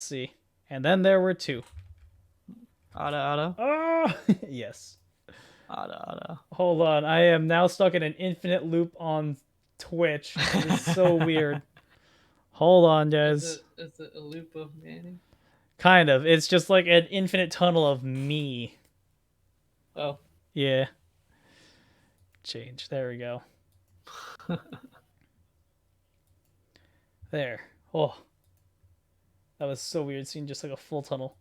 see. And then there were 2. Ada. Oh, yes. Ada. Hold on. I am now stuck in an infinite loop on Twitch. It is so weird. Hold on, guys. Is it a loop of Manny? Kind of. It's just like an infinite tunnel of me. Oh. Yeah. Change. There we go. There. Oh. That was so weird seeing just like a full tunnel.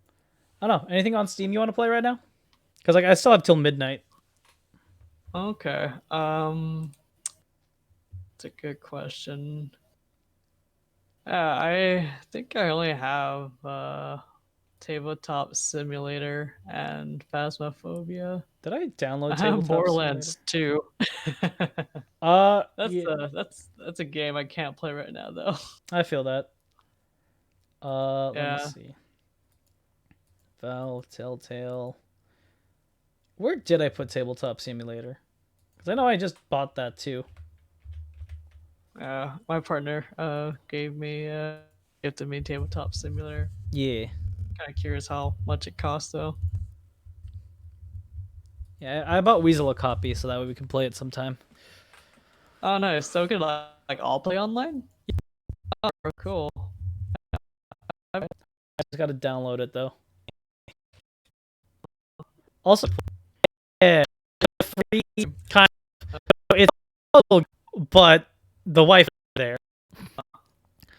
I don't know. Anything on Steam you want to play right now? Because like I still have till midnight. Okay. It's a good question. I think I only have Tabletop Simulator and Phasmophobia. Did I download I have Tabletop Simulator? Borderlands 2. Yeah. That's a game I can't play right now though. I feel that. Let me Yeah. see. Valve, Telltale. Where did I put Tabletop Simulator? Because I know I just bought that too. My partner gifted me Tabletop Simulator. Yeah. Kind of curious how much it costs though. Yeah, I bought Weasel a copy so that way we can play it sometime. Oh, nice. So we could like all play online. Oh, cool. I just gotta download it though. Also, yeah, free kind of, it's but the wife is there.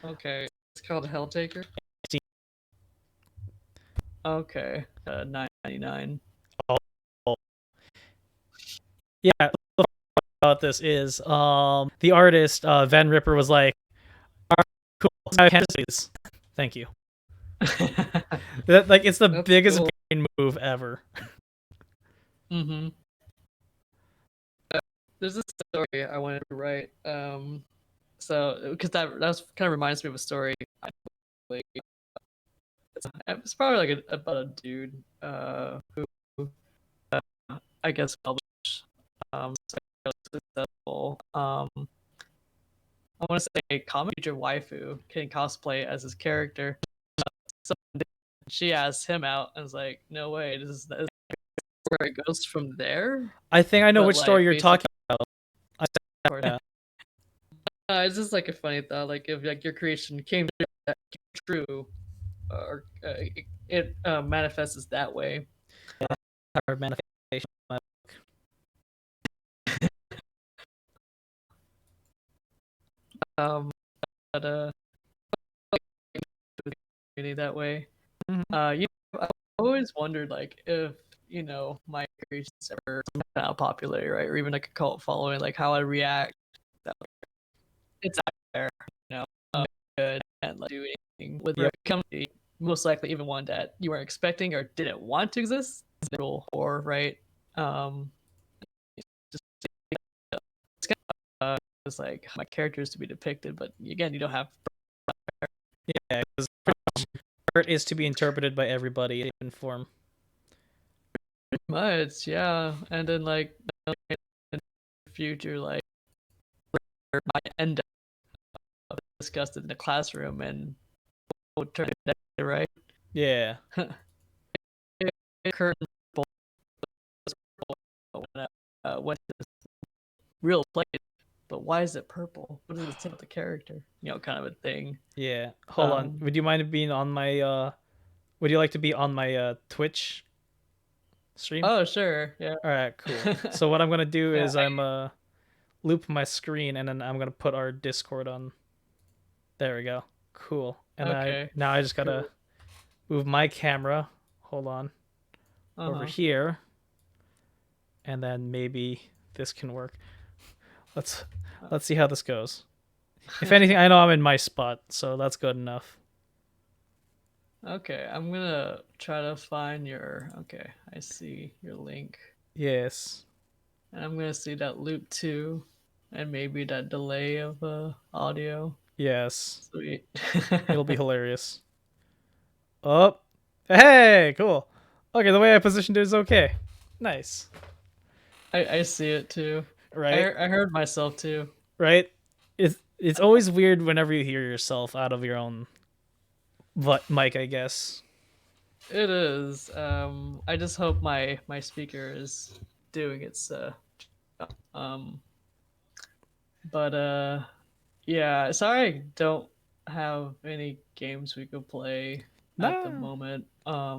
Okay, it's called Helltaker. Okay, $9.99. Yeah, about this is the artist Van Ripper was like, cool, thank you. That like it's the That's biggest cool. brain move ever. Mm-hmm. There's a story I wanted to write. So because that kind of reminds me of a story. It's probably like about a dude who I guess published successful. I want to say comic future waifu can cosplay as his character. So she asked him out and was like, "No way, this is where it goes from there." I think I know But which story you're talking about. Yeah. It's just like a funny thought. Like if like your creation came true, or it manifests that way. Manifestation. Um, but that way. I've always wondered like if my creations ever kind of popular, right, or even like a cult following, like how I react. It's out there, good and like do anything with Yep. a company, most likely even one that you weren't expecting or didn't want to exist. Or right, just it's kind of it's like my characters to be depicted, but again, you don't have. Yeah, because art is to be interpreted by everybody in form. Much, yeah, and then like in the future, like I end up discussed in the classroom and would turn it right. Yeah. Curtain went to this real place, but why is it purple? What does it say about the character? Kind of a thing. Yeah. Hold on. Would you mind being on my would you like to be on my Twitch stream? Oh, sure. Yeah. All right, cool. So what I'm going to do Yeah. is I'm loop my screen and then I'm going to put our Discord on. There we go. Cool. And Okay. now I just got to Cool. move my camera. Hold on. Over here. And then maybe this can work. Let's see how this goes. If anything, I know I'm in my spot, so that's good enough. Okay, I'm gonna try to find your. Okay, I see your link. Yes. And I'm gonna see that loop too, and maybe that delay of audio. Yes. Sweet. It'll be hilarious. Oh. Hey, cool. Okay, the way I positioned it is okay. Nice. I see it too. Right? I heard myself too. Right? It's always weird whenever you hear yourself out of your own But Mike, I guess. It is. I just hope my speaker is doing its job. But yeah, sorry I don't have any games we could play at the Nah, moment. I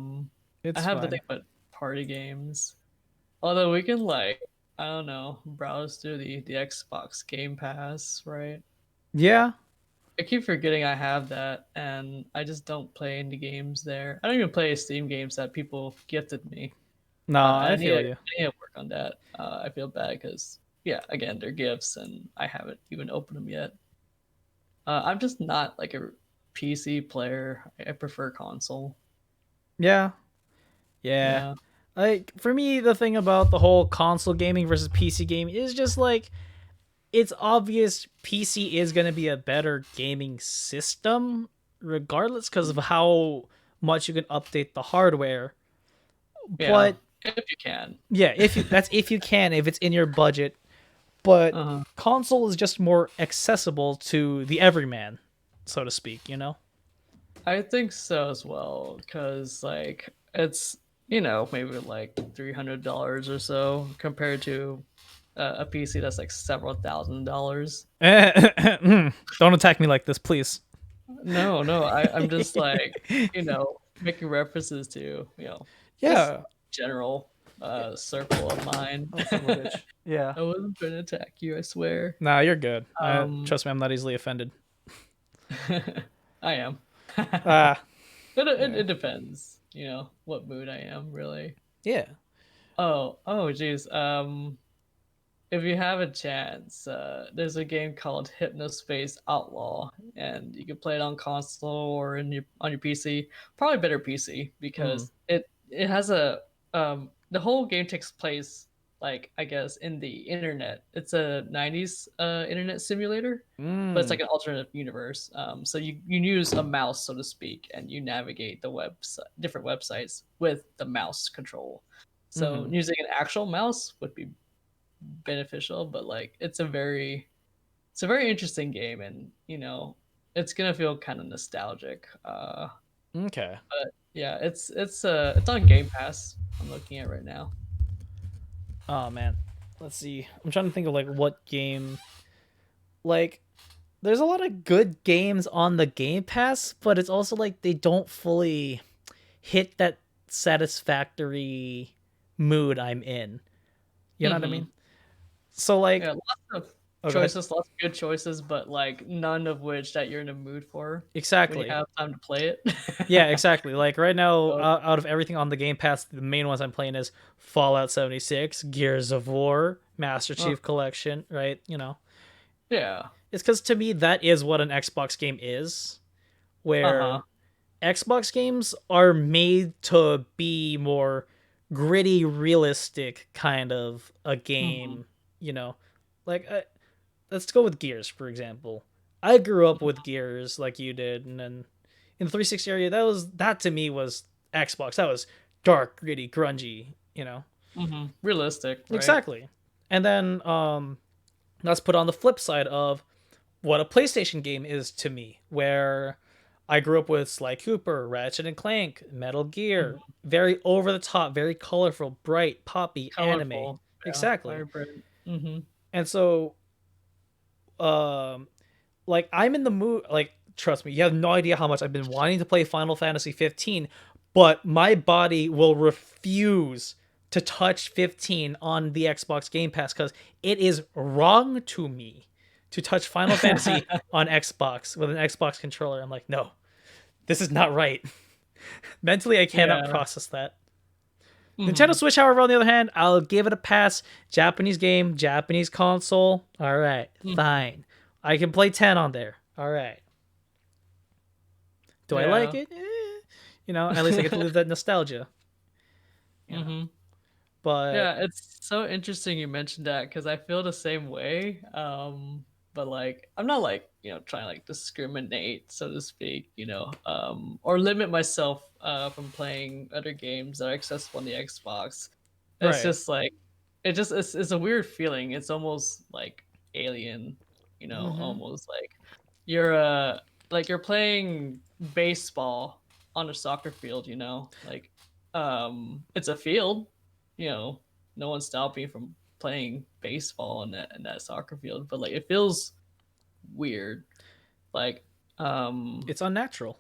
it's have fine. nothing but party games. Although we can like, I don't know, browse through the Xbox Game Pass, right? Yeah. I keep forgetting I have that, and I just don't play any games there. I don't even play Steam games that people gifted me. No, And I feel you. I need to work on that. I feel bad because, yeah, again, they're gifts, and I haven't even opened them yet. I'm just not like a PC player. I prefer console. Yeah. Yeah. Yeah. Like for me, the thing about the whole console gaming versus PC gaming is just like it's obvious PC is going to be a better gaming system regardless because of how much you can update the hardware. Yeah. But If you can. yeah, if you can, if it's in your budget, but Uh-huh. console is just more accessible to the everyman, so to speak, you know? I think so as well, because like it's maybe like $300 or so compared to a PC that's like several $1,000s. Don't attack me like this, please. No, no, I'm just like making references to just Yeah. general circle of mine. Oh, son of a bitch. Yeah. I wasn't trying to attack you, I swear. Nah, you're good. Um, Trust me, I'm not easily offended. I am. Ah, It yeah. depends, what mood I am, really. Yeah. Oh, geez. If you have a chance, there's a game called Hypnospace Outlaw, and you can play it on console or on your PC. Probably better PC Mm. because it has the whole game takes place like I guess in the internet. It's a '90s internet simulator, but it's Mm. like an alternate universe. So you use a mouse, so to speak, and you navigate the different websites with the mouse control. So Mm-hmm. using an actual mouse would be beneficial, but like it's a very interesting game, and it's gonna feel kind of nostalgic. Okay. But yeah, it's on Game Pass. I'm looking at right now. Oh man. Let's see. I'm trying to think of like what game. Like, there's a lot of good games on the Game Pass, but it's also like they don't fully hit that satisfactory mood I'm in. You know what I Mm-hmm. mean? So like, Yeah, lots of oh, go ahead. choices, lots of good choices, but like none of which that you're in a mood for when you Exactly. have time to play it. Yeah, exactly. Like right now, So, out of everything on the Game Pass, the main ones I'm playing is Fallout 76, Gears of War, Master uh, Chief Collection. Right? yeah. It's because to me that is what an Xbox game is, Uh-huh. where Xbox games are made to be more gritty, realistic kind of a Mm-hmm. game. You know, like let's go with Gears for example. I grew up with Gears like you did, and then in the 360 area, that to me was Xbox. That was dark, gritty, grungy. Mm-hmm. Realistic, right? Exactly. And then let's put on the flip side of what a PlayStation game is to me, where I grew up with Sly Cooper, Ratchet and Clank, Metal Gear, Mhm. very over the top, very colorful, bright, poppy anime. Colorful, yeah, Exactly. vibrant. Mm-hmm. And so, um, like I'm in the mood. Like, trust me, you have no idea how much I've been wanting to play Final Fantasy 15, but my body will refuse to touch 15 on the Xbox Game Pass because it is wrong to me to touch Final Fantasy on Xbox with an Xbox controller. I'm like, no, this is not right. Mentally, I cannot Yeah. process that. Nintendo Mhm. Switch, however, on the other hand, I'll give it a pass. Japanese game, Japanese console. All right, Mhm. fine. I can play 10 on there. All right. Do I like Yeah. it? At least I get to live that nostalgia. You know, Mhm. but Yeah, it's so interesting you mentioned that because I feel the same way. But like I'm not like, trying to like discriminate, so to speak, or limit myself from playing other games that are accessible on the Xbox. It's right. just like it's a weird feeling. It's almost like alien, Mm-hmm. almost like you're like you're playing baseball on a soccer field, like it's a field, you know, no one's stopping you from playing baseball in that soccer field, but like it feels weird. Like um It's unnatural.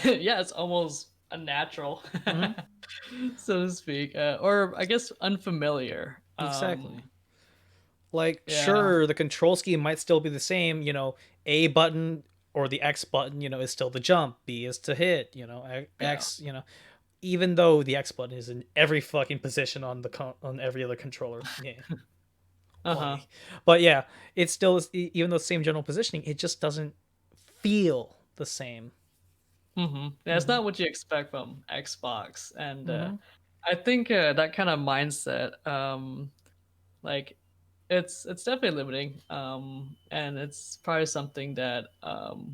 yeah, it's almost unnatural, Hmm. so to speak, or I guess unfamiliar. Exactly. Like, Yeah, sure, the control scheme might still be the same. A button or the X button, is still to jump, B is to hit. yeah, X. Even though the X button is in every fucking position on on every other controller. Yeah, uh-huh. why? But yeah, it's still even though it's the same general positioning, it just doesn't feel the same. Yeah, it's Hmm. not what you expect from Xbox, and Hmm. I think that kind of mindset, like it's definitely limiting, and it's probably something that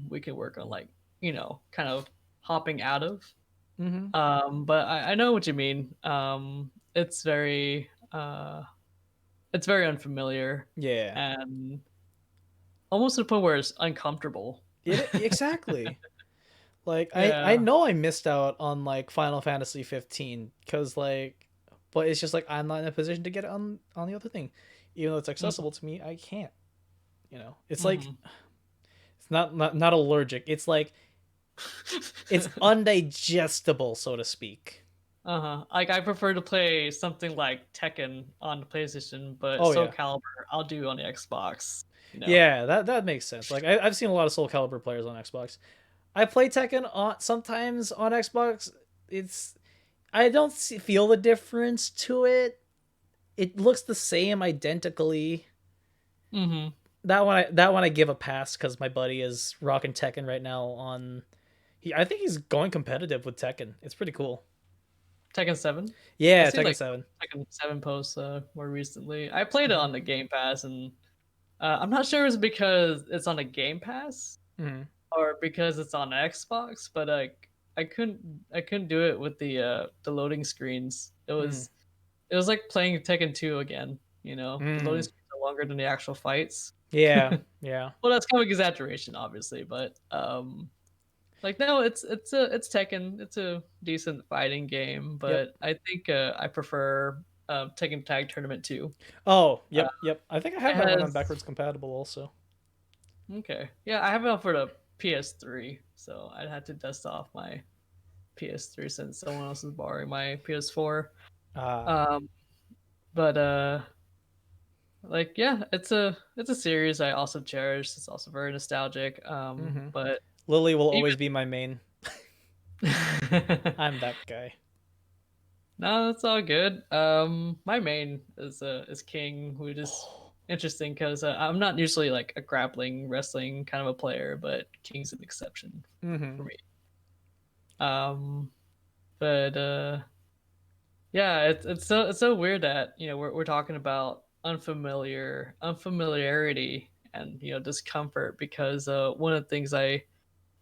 we can work on, like kind of hopping out of. Hmm. But I know what you mean. It's very unfamiliar Yeah. and almost to the point where it's uncomfortable. It exactly. Like I Yeah. know I missed out on like Final Fantasy 15 because like, but it's just like I'm not in a position to get it on the other thing, even though it's accessible to me. I can't. It's like Mm-hmm. it's not allergic. It's like it's undigestible, so to speak. Uh-huh. Like I prefer to play something like Tekken on the PlayStation, but Oh Soul yeah, Calibur I'll do on the Xbox, you know. yeah. That makes sense. Like I've seen a lot of Soul Calibur players on Xbox. I play Tekken on sometimes on Xbox. It's I don't feel the difference to it. It looks the same identically. Mm-hmm. That one I give a pass because my buddy is rocking Tekken right now on. I think he's going competitive with Tekken. It's pretty cool. Tekken 7. I Yeah, see Tekken like 7. Tekken 7 posts more recently. I played it Mm-hmm. on the Game Pass, and I'm not sure it's because it's on a Game Pass Mm-hmm. or because it's on Xbox, but like I couldn't do it with the loading screens. It was like playing Tekken 2 again, The loading Mm-hmm. screens are longer than the actual fights. Yeah, yeah, Well, that's kind of exaggeration, obviously, but like no, it's Tekken. It's a decent fighting game, yep. but I think I prefer Tekken Tag Tournament 2. Oh, Uh, yep, yep. I think I have it that one on has backwards compatible also. okay, yeah, I have it for the PS3, so I'd have to dust off my PS3 since someone else is borrowing my PS4. Ah, Um, but like yeah, it's a series I also cherish. It's also very nostalgic. mm-hmm. But Lily will even always be my main. I'm that guy. no, it's all good. My main is King, which is Oh. interesting because I'm not usually like a grappling wrestling kind of a player, but King's an exception for Mm-hmm. me. Um, but yeah, it's so weird that we're talking about unfamiliarity and discomfort because one of the things I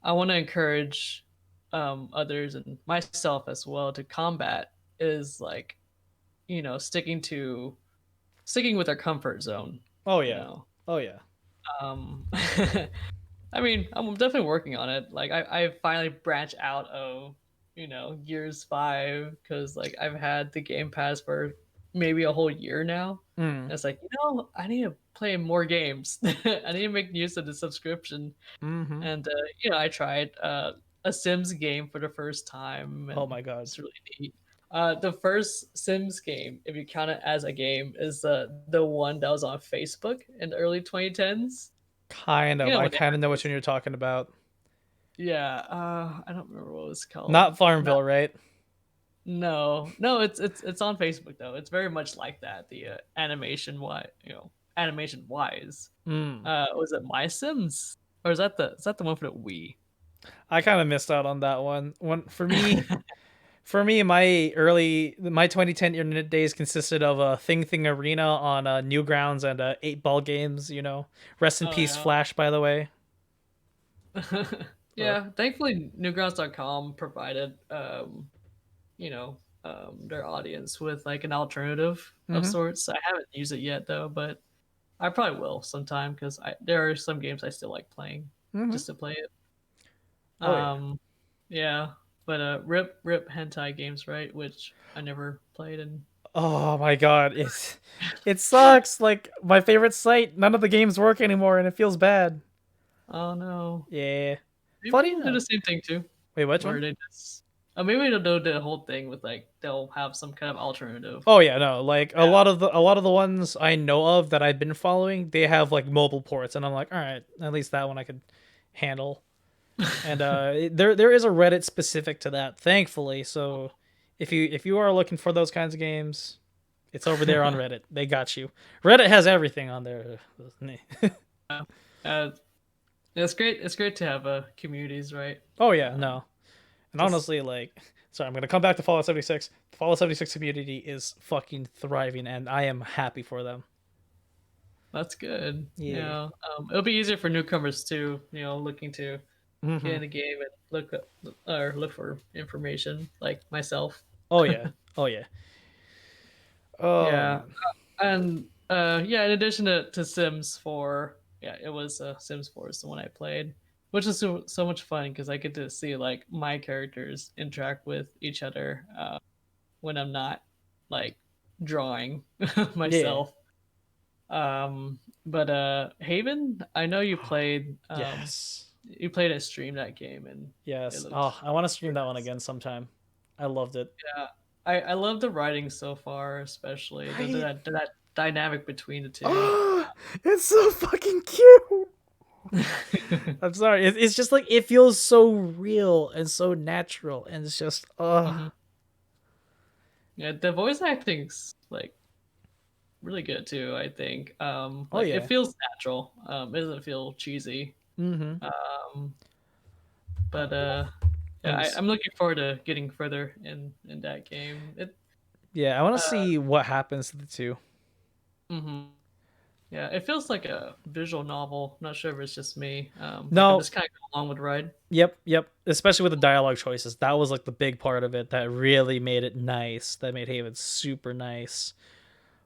want to encourage others and myself as well to combat is like sticking with our comfort zone. Oh You yeah. know, Oh yeah. um, I mean, I'm definitely working on it. Like I finally branch out of Gears 5 because like I've had the Game Pass for maybe a whole year now. Mm. And it's like I need to play more games. I need to make use of the subscription. Mm-hmm. And I tried a Sims game for the first time, Oh and my god. it's really neat. The first Sims game, if you count it as a game, is the one that was on Facebook in the early 2010s. Kind of. I When they kind had of know which one those. you're talking about. Yeah, I don't remember what it was called. Not Farmville, right? No, no, it's on Facebook though. It's very much like that. The animation wise. Mm. Was it My Sims, or is that the one for the Wii? I kind of missed out on that one. For me, my 2010 internet days consisted of a Thing Arena on Newgrounds and 8 Ball games. Rest in Oh peace, yeah. Flash. By the way. Uh, Yeah, thankfully newgrounds.com provided their audience with like an alternative of mm-hmm. sorts. I haven't used it yet though, but I probably will sometime because there are some games I still like playing Mm-hmm. just to play it. Oh yeah. Yeah, but rip hentai games, right? Which I never played, and Oh my god, it sucks. Like my favorite site, none of the games work anymore, and it feels bad. oh no, Yeah. maybe Funny they'll do the enough. same thing too, Wait, which one? where they just maybe they'll do the whole thing with like they'll have some kind of alternative. Oh yeah, no. Like Yeah. a lot of the ones I know of that I've been following, they have like mobile ports, and I'm like, all right, at least that one I could handle. And there is a Reddit specific to that, thankfully. So if you are looking for those kinds of games, it's over there on Reddit. They got you. Reddit has everything on there. uh, it's great. It's great to have communities, right? Oh yeah, Um, no. And just honestly, like, sorry, I'm gonna come back to Fallout 76. The Fallout 76 community is fucking thriving, and I am happy for them. that's good. Yeah. Yeah, it'll be easier for newcomers too. Looking to get Hmm. in the game and look for information like myself. Oh yeah. Oh yeah. Oh Yeah, man. and yeah. In addition to Sims 4, yeah, it was Sims 4 is the one I played, which is so much fun because I get to see like my characters interact with each other when I'm not like drawing Yeah. myself. But Haven, I know Yes. you played a stream that game and it Yes. looked Oh, I want to stream super that one nice. again sometime. I loved it. Yeah, I love the writing so far, especially Right? that dynamic between the two. Oh, it's so fucking cute. I'm sorry. It's just like it feels so real and so natural, and it's just Mhm. Yeah, the voice acting's like really good too. I think oh like it yeah. feels natural. It doesn't feel cheesy. Mm-hmm. Um, but Uh, yeah, and s- I'm looking forward to getting further in that game. It yeah, I want to uh, see what happens to the two. mhm. Yeah, it feels like a visual novel. Not sure if it's just me. Like I'm No, just kind of going along with the ride. yep, yep. Especially with the dialogue choices, that was like the big part of it that really made it nice. That made Haven super nice.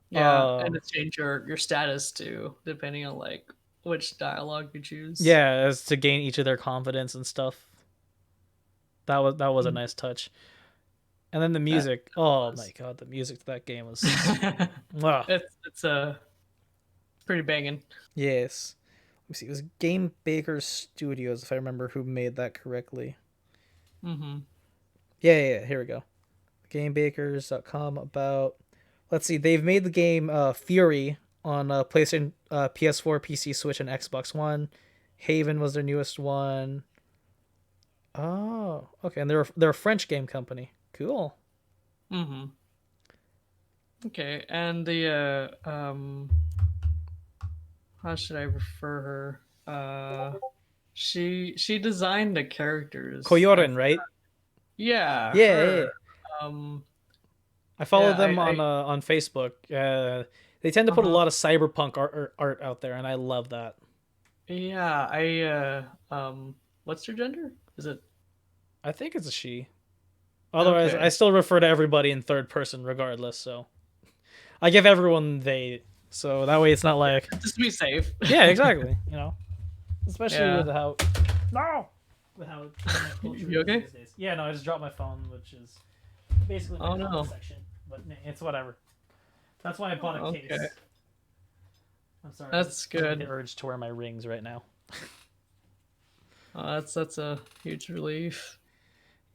Yeah, and Um, to change your status too, depending on like which dialogue you choose. yeah, as to gain each of their confidence and stuff. That was a Mhm. nice touch. And then the That music. Oh my was. god, the music to that game was. Wow. It's pretty banging. Yes. Let me see. It was Game Baker Studios, if I remember who made that correctly. Hmm. Yeah. Here we go. GameBakers.com about. Let's see. They've made the game Fury on PlayStation, PS4, PC, Switch, and Xbox One. Haven was their newest one. Oh, okay. And they're a French game company. Cool. Hmm. Okay, and the how should I refer her? She designed the characters. Koyorin, right? Yeah, Yeah. her. Um, I follow yeah, them I on Facebook. They tend to put a uh-huh. lot of cyberpunk art out there, and I love that. Yeah, what's her gender? Is it I think it's a she. Otherwise, I okay? still refer to everybody in third person regardless. So I give everyone they. So that way it's not like, Just to be safe. yeah, exactly. Especially with Yeah. how no, with how internet culture You is okay? these days. Yeah, no, I just dropped my phone, which is basically my Oh comment no. section. But it's whatever. That's why I bought a Okay. case. I'm sorry, I'm just That's fighting the good. urge to wear my rings right now. That's a huge relief.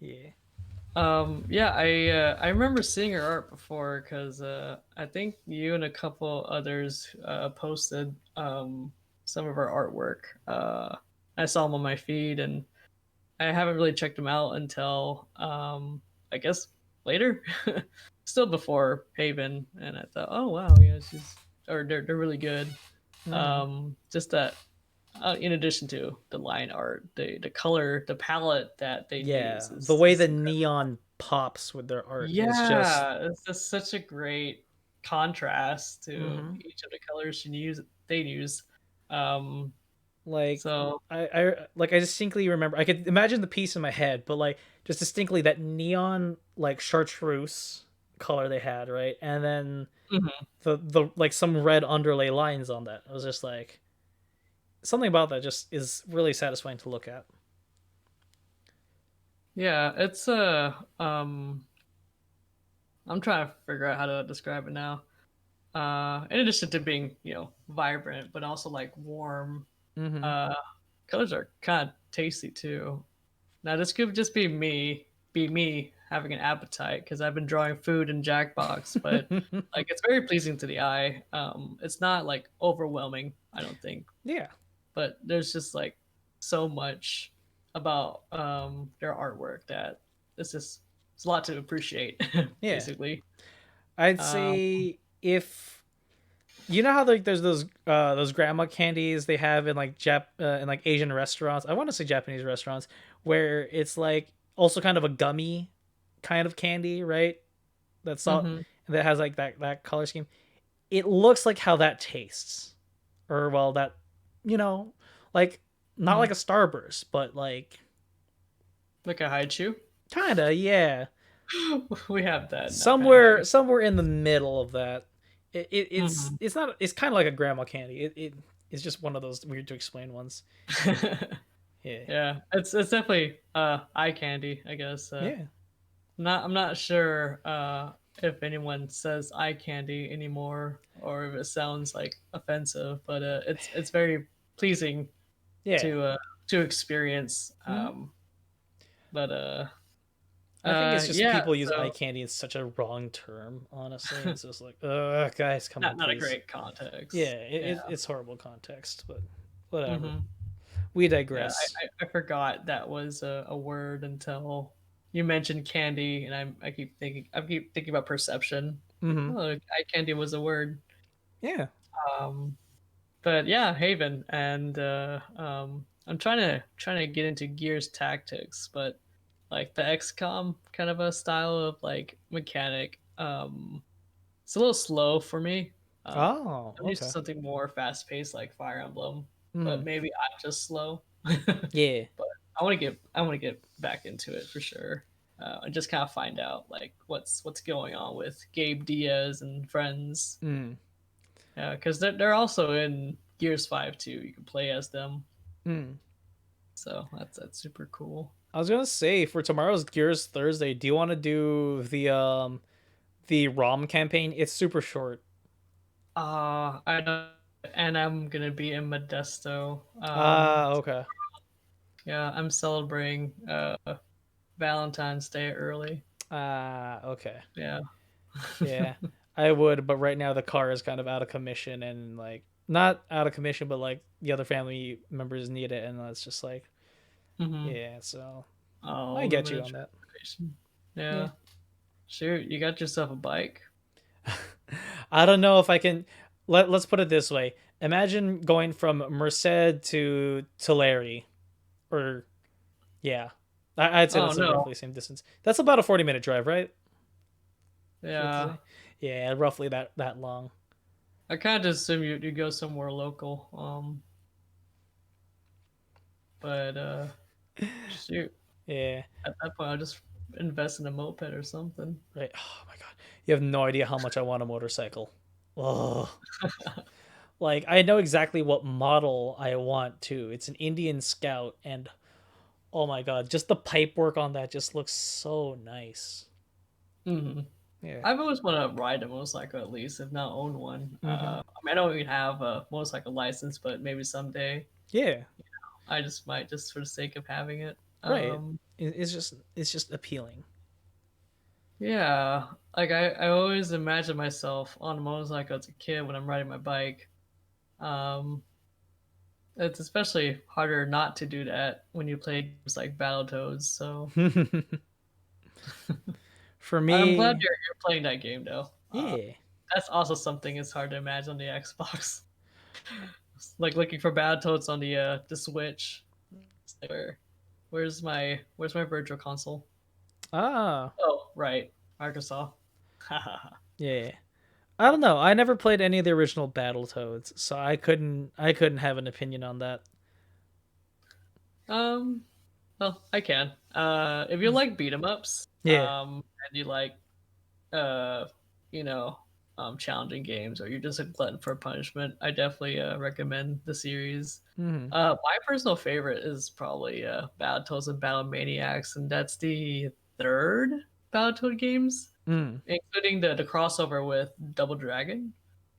Yeah. Yeah, I remember seeing her art before because I think you and a couple others posted some of her artwork. I saw them on my feed, and I haven't really checked them out until I guess later, still before Haven, and I thought, oh wow, yeah, she's or they're really good. Mm-hmm. Just that in addition to the line art, the color, the palette that they use Yeah, the way is the incredible. neon pops with their art is just Yeah, it's just such a great contrast to hmm each of the colors they use. Um, like so I distinctly remember. I could imagine the piece in my head, but like just distinctly that neon like chartreuse color they had, right? And then mhm. the like some red underlay lines on that. It was just, like, something about that just is really satisfying to look at. Yeah, it's I'm trying to figure out how to describe it now. In addition to being, vibrant, but also like warm, Mm-hmm. uh, colors are kind of tasty too. Now this could just be me having an appetite because I've been drawing food in Jackbox, but like it's very pleasing to the eye. It's not like overwhelming, I don't think, Yeah. but there's just like so much about their artwork that it's a lot to appreciate, Yeah. basically. I'd Um, say if you know how like there's those grandma candies they have in like in like Asian restaurants. I want to say Japanese restaurants where it's like also kind of a gummy kind of candy, right? That's all mhm, that has like that color scheme. It looks like how that tastes, or well, that you know, like not mhm. like a Starburst, but like Like a haichu. kinda, yeah, We have that in our somewhere pantry. somewhere in the middle of that. Mhm. It's not it's kind of like a grandma candy. It's just one of those weird to explain ones. Yeah, Yeah, it's definitely eye candy, I guess. yeah, I'm not sure if anyone says eye candy anymore or if it sounds like offensive, but it's very pleasing yeah. to experience. Hmm. I think it's just Yeah, people use eye so candy in such a wrong term. Honestly, it's just like, guys, come on, not a please. great Yeah, context. Yeah. it's horrible context, but whatever. Hmm. We Yeah, digress. I forgot that was a word until you mentioned candy, and I keep thinking about perception. Like, Hmm. oh, eye candy was a word. Yeah. Um, but yeah, Haven, and I'm trying to get into Gears Tactics, but like the XCOM kind of a style of like mechanic. It's a little slow for me. Um, Oh, I'm used to okay. something more fast paced like Fire Emblem, Hmm. but maybe I'm just slow. Yeah. But I want to get back into it for sure. And just kind of find out like what's going on with Gabe Diaz and friends. Mm. Yeah, because they're also in Gears 5 too. You can play as them, Mm. so that's super cool. I was gonna say for tomorrow's Gears Thursday, do you want to do the ROM campaign? It's super short. I know, and I'm gonna be in Modesto. Ah, okay. Yeah, I'm celebrating Valentine's Day early. Ah, okay. Yeah. Yeah, I would, but right now the car is kind of out of commission and like not out of commission, but like the other family members need it, and it's just like, Hmm. yeah. So I Oh, get limited you on that. transportation. Yeah. Yeah. Shoot, you got yourself a bike. I don't know if I can. Let's put it this way. Imagine going from Merced to Tulare, or yeah, I'd say Oh that's a no. roughly the same distance. That's about a 40-minute drive, right? For it to Yeah. say, yeah, roughly that long. I kind of just assume you go somewhere local. But shoot, Yeah, at that point I'll just invest in a moped or something. right. Oh my god, you have no idea how much I want a motorcycle. Oh, like I know exactly what model I want too. It's an Indian Scout, and oh my god, just the pipe work on that just looks so nice. Hmm. Yeah. I've always want to ride a motorcycle at least, if not own one. Mm-hmm. I mean, I don't even have a motorcycle license, but maybe someday Yeah. I just might, just for the sake of having it. Right. It's just appealing. Yeah, like I always imagine myself on a motorcycle as a kid when I'm riding my bike. Um, it's especially harder not to do that when you play games like Battletoads. So For I'm glad me, you're playing that game though. yeah. That's also something it's hard to imagine on the Xbox. Like looking for Battletoads on the Switch. It's like, where's my virtual console? Ah, Oh, right, Microsoft. yeah. I don't know. I never played any of the original Battletoads, so I couldn't have an opinion on that. um, well, I can. If you like beat 'em ups, Yeah. and you like, uh, you know, challenging games, or you're just a glutton for punishment, I definitely recommend the series. Mm. My personal favorite is probably Battletoads and Battle Maniacs, and that's the third Battletoad games, Mm. including the crossover with Double Dragon.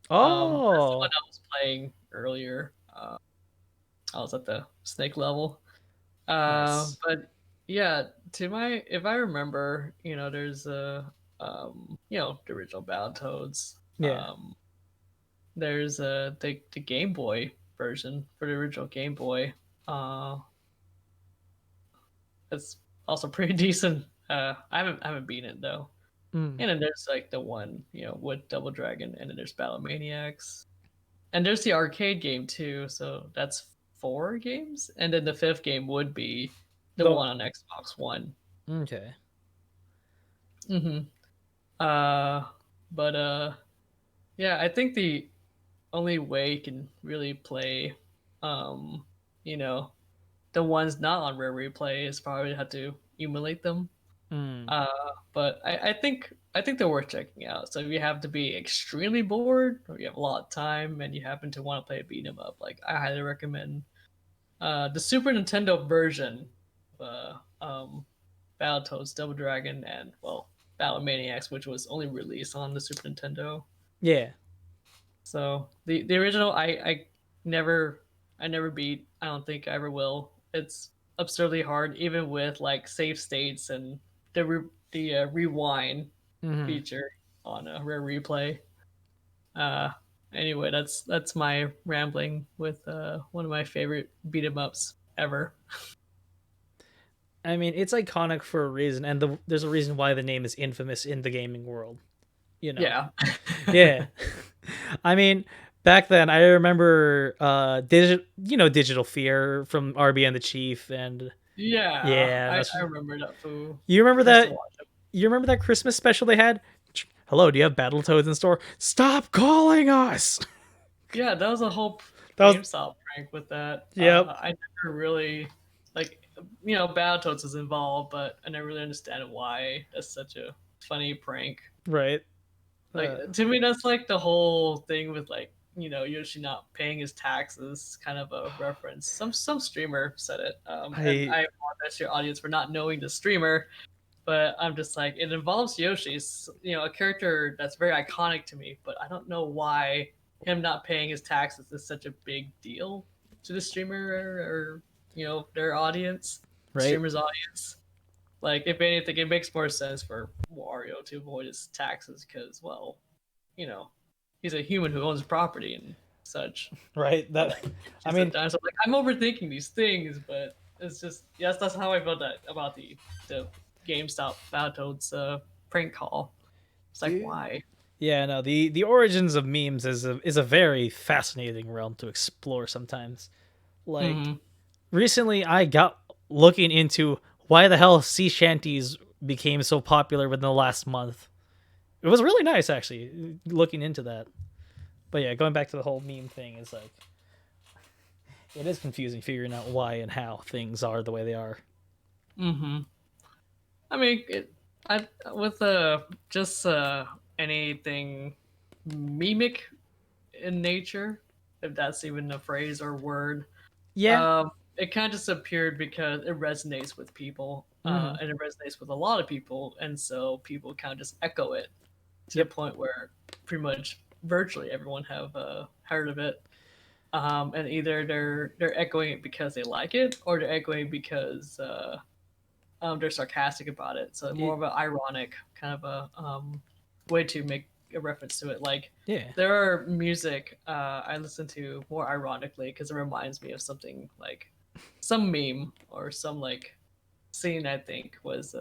That's the one Oh. I was playing earlier. I was at the snake level. Nice. But yeah, to my if I remember, there's the original Battletoads. Yeah. There's the Game Boy version for the original Game Boy. Uh, it's also pretty decent. I haven't beaten it though. Mm. And then there's like the one with Double Dragon, and then there's Battle Maniacs, and there's the arcade game too. So that's four games, and then the fifth game would be the The one on Xbox One. okay. hmm Uh, but yeah, I think the only way you can really play, um, you know, the ones not on Rare Replay is probably have to emulate them. Mm. Uh, but I think they're worth checking out. So if you have to be extremely bored, or you have a lot of time and you happen to want to play a beat 'em up, like I highly recommend the Super Nintendo version of Battletoads, Double Dragon, and well, Battle Maniacs, which was only released on the Super Nintendo. Yeah. So the original I never beat. I don't think I ever will. It's absurdly hard, even with like save states and the rewind Mm-hmm. feature on a Rare Replay. Uh, anyway, that's my rambling with one of my favorite beat 'em ups ever. I mean, it's iconic for a reason, and there's a reason why the name is infamous in the gaming world. You know. Yeah. Yeah. I mean, back then I remember Digital Fear from RB and the Chief, and Yeah, yeah, I remember that fool. you remember I used to that watch it. you remember that Christmas special they had? Hello, do you have Battletoads in store? Stop calling us. Yeah, that was a whole That was GameStop prank with that. yep, I never really like, Battletoads is involved, but I never really understand why that's such a funny prank. right. Like Uh, to me, that's like the whole thing with like Yoshi not paying his taxes, kind of a reference. Some streamer said it, and I I apologize to your audience for not knowing the streamer, but I'm just like, it involves Yoshi's, a character that's very iconic to me, but I don't know why him not paying his taxes is such a big deal to the streamer, or their audience, right, streamer's audience. Like, if anything, it makes more sense for Wario to avoid his taxes because, well, you know, he's a human who owns property and such. right. But That I she's a mean, dinosaur. Like, I'm overthinking these things, but it's just, yes, that's how I felt that about the GameStop Battletoads prank call. It's like, dude. why? Yeah, no. The origins of memes is a very fascinating realm to explore sometimes. Like Mm-hmm. recently I got looking into why the hell sea shanties became so popular within the last month. It was really nice actually looking into that. But yeah, going back to the whole meme thing is like it is confusing figuring out why and how things are the way they are. Mm-hmm. I mean, I with just anything mimic in nature, if that's even a phrase or word. Yeah. Um, it kind of just appeared because it resonates with people, Mm-hmm. and it resonates with a lot of people, and so people kind of just echo it to the Yep. point where pretty much virtually everyone have heard of it. And either they're echoing it because they like it, or they're echoing because they're sarcastic about it. So more of an ironic kind of a way to make a reference to it. Like, Yeah. there are music I listen to more ironically because it reminds me of something, like some meme or some like scene I think was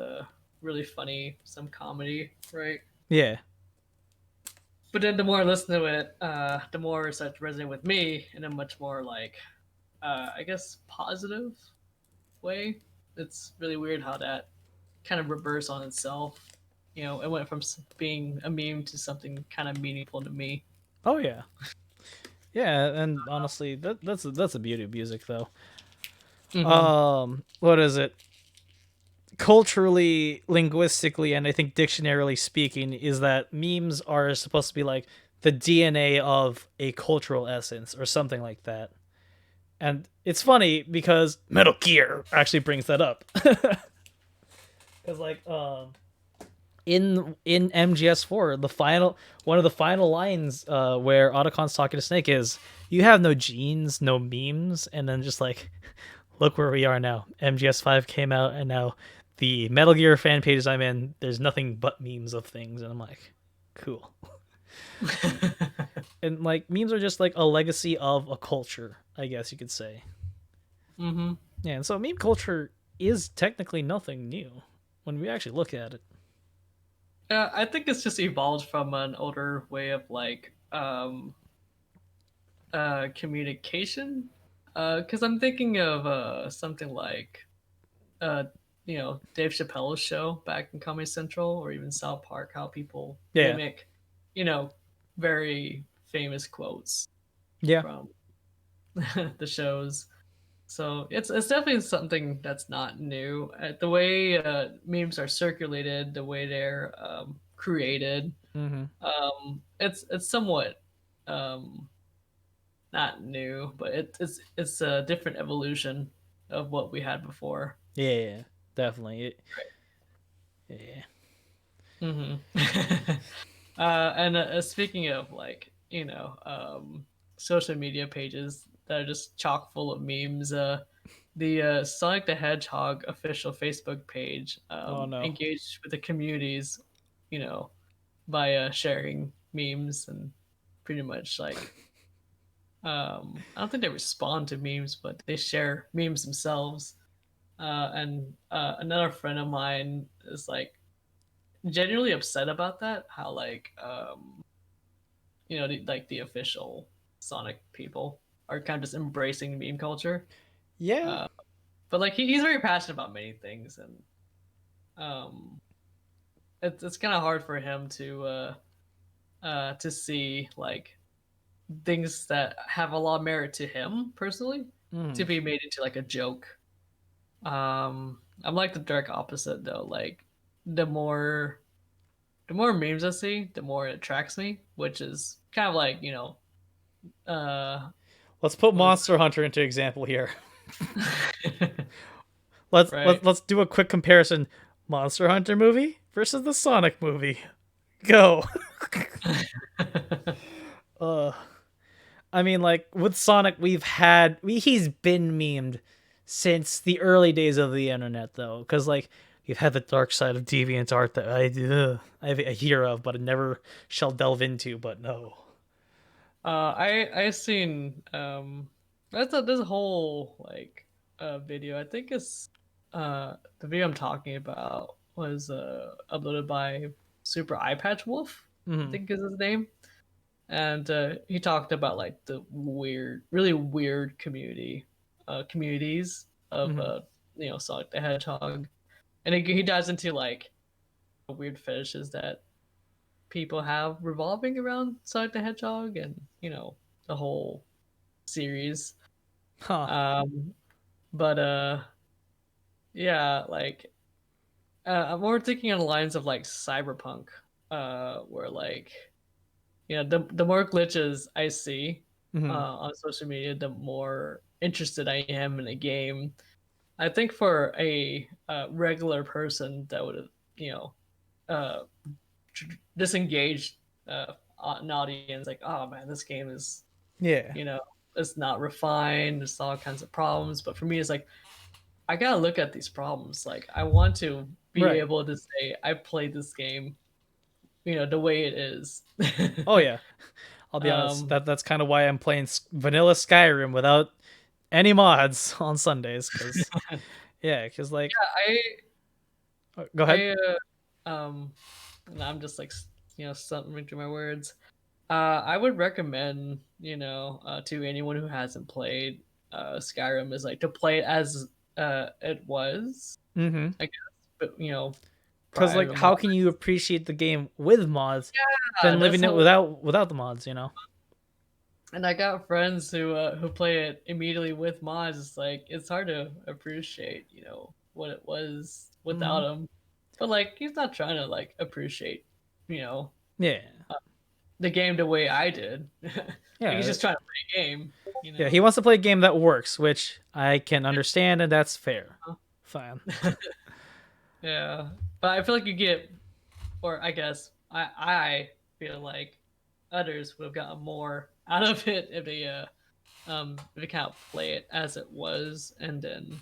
really funny, some comedy, right? Yeah. But then the more I listen to it, the more it starts resonating with me in a much more like, I guess, positive way. It's really weird how that kind of reverse on itself. It went from being a meme to something kind of meaningful to me. Oh yeah. Yeah, and honestly, that's the beauty of music though. Mm-hmm. What is it? culturally, linguistically, and I think dictionarily speaking, is that memes are supposed to be like the DNA of a cultural essence or something like that. And it's funny because Metal Gear actually brings that up. Because like in MGS4, the final one of the final lines where Otacon's talking to Snake is, "You have no genes, no memes," and then just like, look where we are now. MGS5 came out, and now the Metal Gear fan pages I'm in, there's nothing but memes of things, and I'm like, cool. And like memes are just like a legacy of a culture, I guess you could say. Mm-hmm. Yeah, and so meme culture is technically nothing new when we actually look at it. I think it's just evolved from an older way of like communication. Because I'm thinking of something like uh Dave Chappelle's show back in Comedy Central, or even South Park, how people Yeah, mimic you know very famous quotes yeah. from the shows. So it's definitely something that's not new. The way memes are circulated, the way they're created, Mm-hmm. it's somewhat um, not new, but it's a different evolution of what we had before. Yeah, definitely. Yeah. Hmm. And speaking of like social media pages that are just chock full of memes, the Sonic the Hedgehog official Facebook page Oh no. engaged with the communities, you know, by sharing memes and pretty much like I don't think they respond to memes, but they share memes themselves. And another friend of mine is like genuinely upset about that. How like like the official Sonic people are kind of just embracing meme culture. Yeah. Uh, but like he's very passionate about many things, and um, it's kind of hard for him to see like things that have a lot of merit to him personally Mm. to be made into like a joke. I'm like the direct opposite though. Like the more the more memes I see, the more it attracts me, which is kind of like uh, Let's put what is Monster Hunter into example here. it? Let's Right. let, let's do a quick comparison. Monster Hunter movie versus the Sonic movie. Go. uh I mean, like with Sonic, he's been memed since the early days of the internet, though, because like we've had the dark side of deviant art that I hear of, but I never shall delve into. But no. I seen there's a whole like video. I think it's the video I'm talking about was uploaded by Super Eye Patch Wolf, I Mm-hmm. think is his name, and he talked about like the really weird communities of Mm-hmm. Sonic the Hedgehog, and he dives into like weird fetishes that people have revolving around Sonic the Hedgehog, and the whole series. Huh. Um, but yeah, like I'm more thinking on the lines of like cyberpunk, where like the more glitches I see Mm-hmm. on social media, the more interested I am in a game. I think for a regular person that would have you know uh, disengaged an audience, like, oh man, this game is Yeah. you know it's not refined, there's all kinds of problems. But for me, it's like I gotta look at these problems. Like I want to be Right. able to say I played this game, the way it is. Oh yeah. I'll be honest. um, That's kind of why I'm playing vanilla Skyrim without any mods on Sundays, because yeah, because like, I go ahead. I and I'm just like stumbling through my words. I would recommend to anyone who hasn't played Skyrim is like to play it as it was, Mm-hmm. I guess, but Because prior like, to how mod. can you appreciate the game with mods Yeah, than that's living it how. without the mods? You know. And I got friends who play it immediately with mods. It's like it's hard to appreciate, what it was without him. But like he's not trying to like appreciate, you know, Yeah. the game the way I did. Like he's Yeah. just trying to play a game, you Yeah, know. he wants to play a game that works, which I can understand, and that's fair. Fine. Yeah, but I feel like you get, or I guess I feel like others would have gotten more out of it if they kind of play it as it was, and then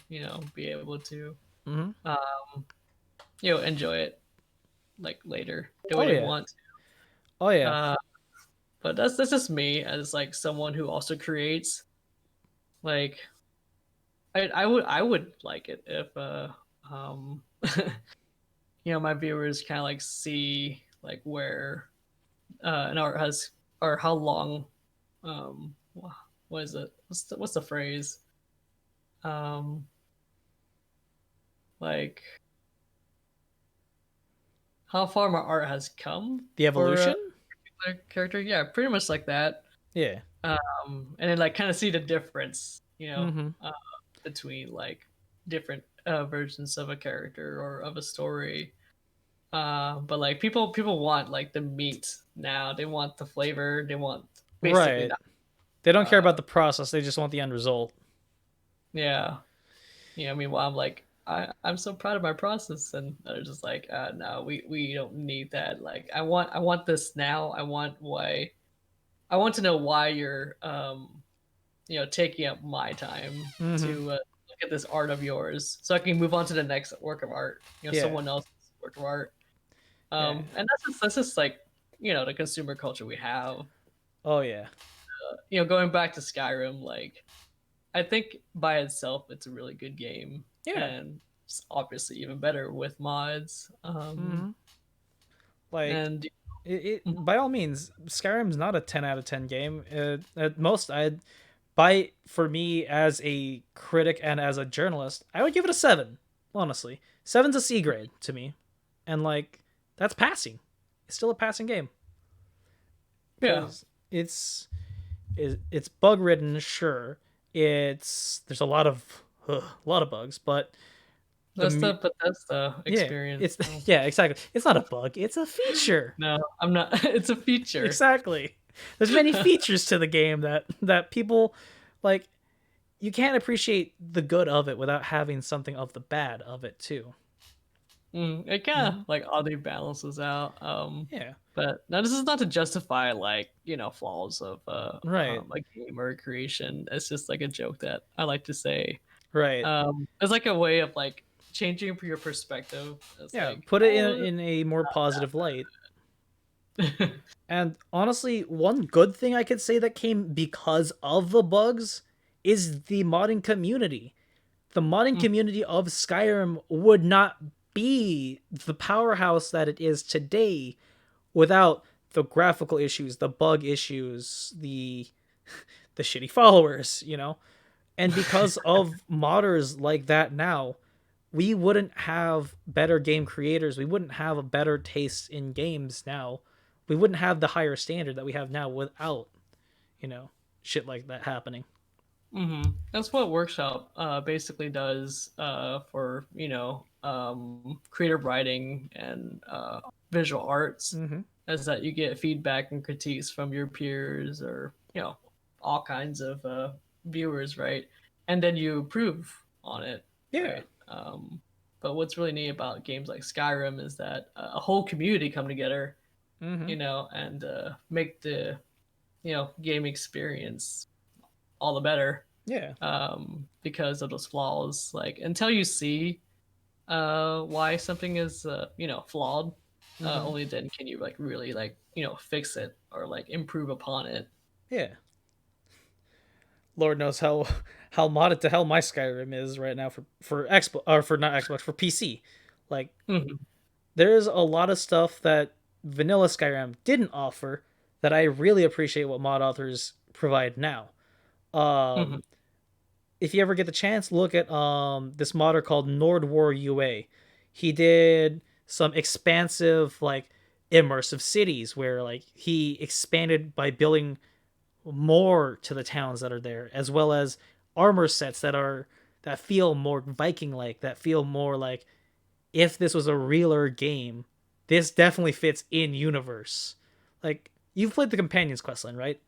be able to Hmm. um enjoy it like later the way Oh they yeah. want. Oh yeah. Uh, but that's just me as like someone who also creates. Like I would like it if um my viewers kind of like see like where an art has, or how long, what is it, what's the phrase, um like how far my art has come The for a evolution? particular character. Yeah, pretty much like that. Yeah. And then like kind of see the difference, Hmm. between like different versions of a character or of a story. But like people want like the meat now. They want the flavor. They want basically Right. that. They don't care Uh, about the process, they just want the end result. yeah. Meanwhile, I'm like, I'm so proud of my process, and they're just like, no, we don't need that. Like, I want this now. I want to know why you're taking up my time Hmm. to look at this art of yours, so I can move on to the next work of art. Yeah. Someone else's work of art. Yeah. And that's just like the consumer culture we have. Oh yeah. Going back to Skyrim, like I think by itself it's a really good game, Yeah. and it's obviously even better with mods. Hmm. Like And it by all means, Skyrim's not a 10 out of 10 game. At most, I'd by for me as a critic and as a journalist, I would give it a 7. Honestly, seven's a C grade to me, and like that's passing. It's still a passing game yeah, because it's bug ridden. Sure, there's a lot of bugs, but that's the the Bethesda yeah, experience. it's yeah, exactly. It's not a bug. It's a feature. No, I'm not. It's a feature. Exactly. There's many features to the game that people like. You can't appreciate the good of it without having something of the bad of it too. It kind of Hmm. like oddly balances out. Yeah. But now this is not to justify like flaws of Right. a gamer creation. It's just like a joke that I like to say. Right. It's like a way of like changing your perspective. It's Yeah. like, Put it in oh, in a more positive light. yeah. And honestly, one good thing I could say that came because of the bugs is the modding community. The modding community of Skyrim would not be the powerhouse that it is today without the graphical issues, the bug issues, the shitty followers. And because of modders like that now, we wouldn't have better game creators. We wouldn't have a better taste in games now. We wouldn't have the higher standard that we have now without, you know, shit like that happening. That's what Workshop basically does for creative writing and visual arts, Mm-hmm. is that you get feedback and critiques from your peers, or all kinds of viewers, right? And then you improve on it, Yeah. right? But what's really neat about games like Skyrim is that a whole community come together, Mm-hmm. and make the game experience all the better, Yeah. because of those flaws. Like until you see why something is flawed, Mm-hmm. only then can you like really like fix it or like improve upon it. Yeah. Lord knows how modded to hell my Skyrim is right now for Xbox, or for not Xbox, for PC. Like Hmm. there's a lot of stuff that vanilla Skyrim didn't offer that I really appreciate what mod authors provide now. Hmm. Um, if you ever get the chance, look at this modder called Nord War UA. He did some expansive like immersive cities where like he expanded by building more to the towns that are there, as well as armor sets that feel more Viking like, that feel more like if this was a realer game, this definitely fits in universe. Like you've played the Companions questline, right?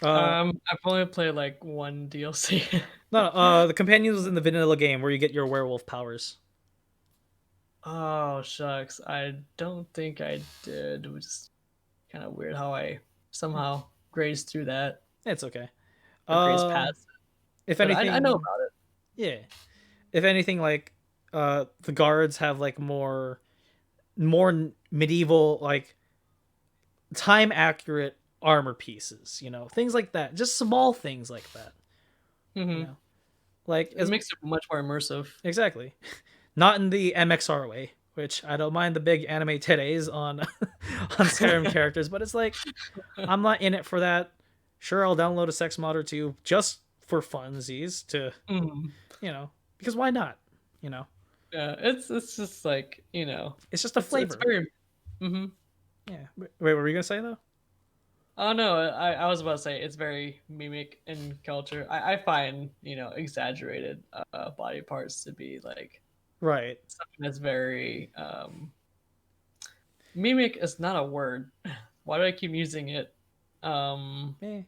Uh, I've only played like one DLC. no, the Companions was in the vanilla game where you get your werewolf powers. Oh shucks, I don't think I did. It was just kind of weird how I somehow grazed through that It's okay. or grazed Um, past it. if But I know anything, about it. yeah. If anything, like the guards have like more medieval, like time accurate armor pieces. You know, things like that. Just small things like that. You Hmm. know, like It as makes it much more immersive. exactly. Not in the MXR way, which I don't mind the big anime titties on on Skyrim characters, but it's like I'm not in it for that. Sure, I'll download a sex mod or two just for funsies to, Mhm. you know, because why not? You know, Yeah, it's just like it's just a it's flavor. very. Hmm. Yeah. Wait, what were you gonna say though? Oh no, I was about to say it's very mimic in culture. I find exaggerated body parts to be like Right. something that's very mimic is not a word. Why do I keep using it? Um, Eh.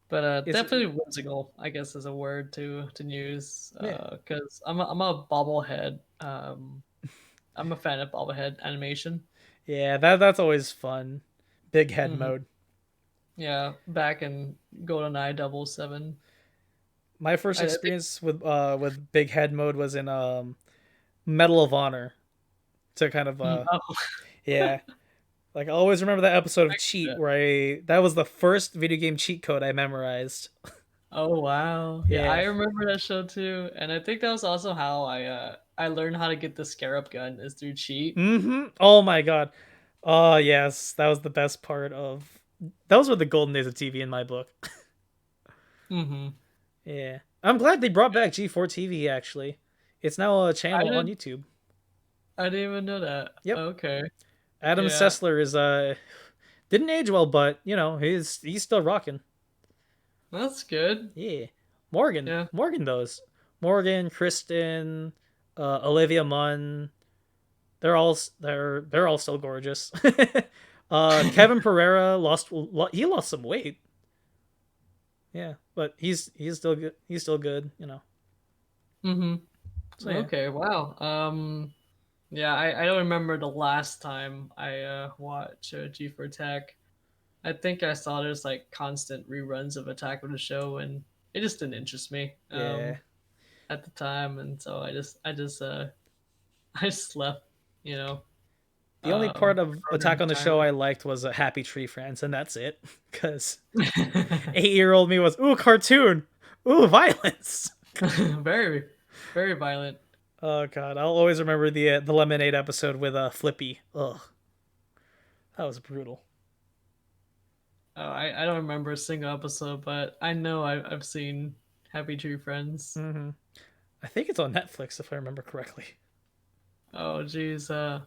but Is it? definitely whimsical, I guess, is a word to use. Yeah. Because I'm a bobblehead. I'm a fan of bobblehead animation. Yeah. That's always fun. Big head Hmm. mode. Yeah, back in GoldenEye 007. My first I think. experience with big head mode was in Medal of Honor to kind of Oh, yeah. Like I always remember that episode of I get Cheat that. where that was the first video game cheat code I memorized. Oh wow. Yeah, I Yeah. remember that show too. And I think that was also how I learned how to get the scarab gun is through cheat. Mm-hmm. Oh my god. Oh yes, that was the best part of. Those were the golden days of TV in my book. Hmm. Yeah, I'm glad they brought back G4 TV. Actually, it's now a I channel on didn't YouTube. I didn't even know that. Yep, Okay. Adam Yeah. Sessler is didn't age well, but you know he's still rocking. That's good. Yeah, Morgan, Yeah. Morgan those Morgan, Kristen, Olivia Munn. They're all still gorgeous. Kevin Pereira he lost some weight. Yeah, but he's still good. He's still good. You know. Hmm. So yeah, Okay, wow. Yeah, I don't remember the last time I watched G4 Tech. I think I saw there's like constant reruns of Attack of the Show and it just didn't interest me yeah. at the time, and so I just left, you know, The only part the of program Attack on the Show entirely. I liked was a Happy Tree Friends, and that's it. Because 8-year-old me was ooh cartoon, ooh violence. Very, very violent. Oh god, I'll always remember the Lemonade episode with Flippy. Ugh, that was brutal. Oh, I don't remember a single episode, but I know I've seen Happy Tree Friends. Hmm. I think it's on Netflix if I remember correctly. Oh, geez, what